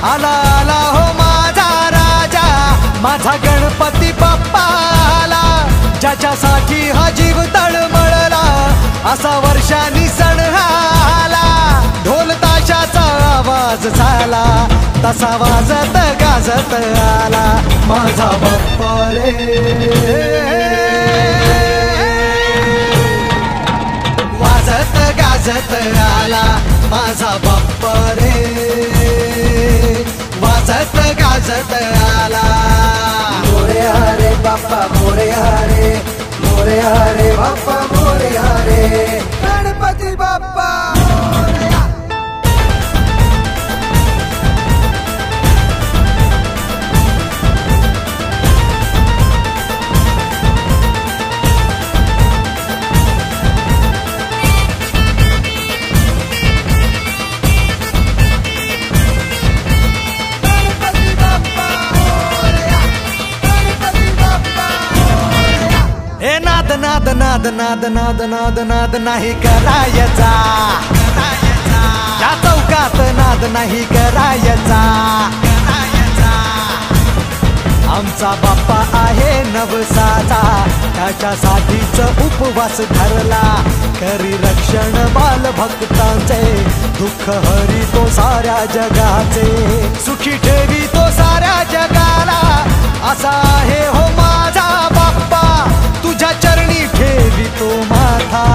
आला आला हो माझा राजा, माझा गणपती बाप्पा आला. ज्याच्यासाठी हा जीव तळमळला, असा वर्षांनी सण आला. ढोल ताशाचा आवाज झाला, तसा वाजत गाजत आला माझा बाप्पा रे. वाजत गाजत आला माझा बाप्पा रे, वाजत गाजत आला. मोरया रे बाप्पा मोरया रे, मोरया रे बाप्पा मोरया रे, गणपती बाप्पा मोरया. नाद नाद नाद नाद नाद नाद नाही करायचा, या चौकात नाद नाही करायचा. आमचा बाप्पा आहे नवसाचा, त्याच्यासाठीच उपवास धरला. करी रक्षण बाल भक्तांचे, दुःख हरी तो साऱ्या जगाचे. सुखी ठेवी तो साऱ्या जगाला, असा आहे हो माझा बाप्पा. तुझ्या चरणी ठेवी तो माथा,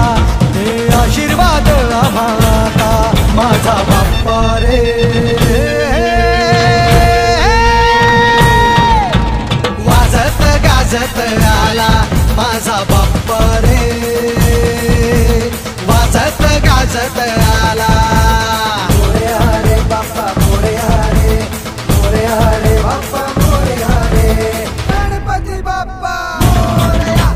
दे आशीर्वाद आम्हाला माझा बाप्पा रे. वाजत गाजत आला माझा बाप्पा रे, वाजत गाजत आला. मोरया रे बाप्पा मोरया रे, मोरया रे बाप्पा मोरया रे, गणपती बाप्पा मोरया.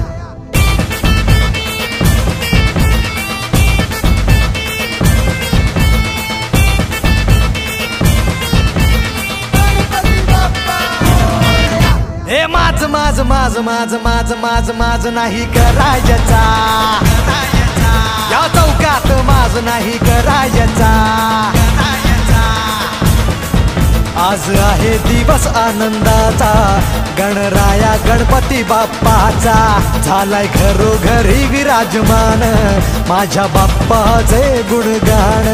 गणपती बाप्पा मोरया. हे माझ माझ माझ माझ माझ माझ माझ नाही करायचा, या चौकात माझ नाही करायचा. आज आहे दिवस आनंदाचा, गणराया गणपती बाप्पाचा. झालाय घरोघरी विराजमान, माझ्या बाप्पाचे गुणगान.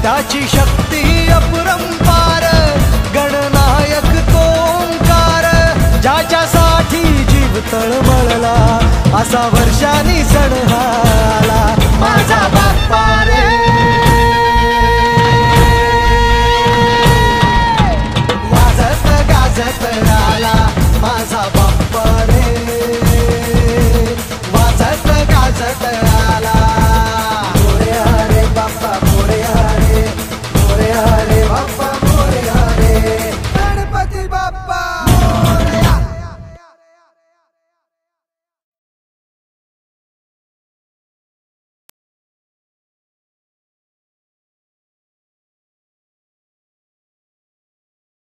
त्याची शक्ती अपरंपार, गणनायक तो ओंकार. ज्याच्यासाठी जीव तळमळला, असा वर्षांनी सण हा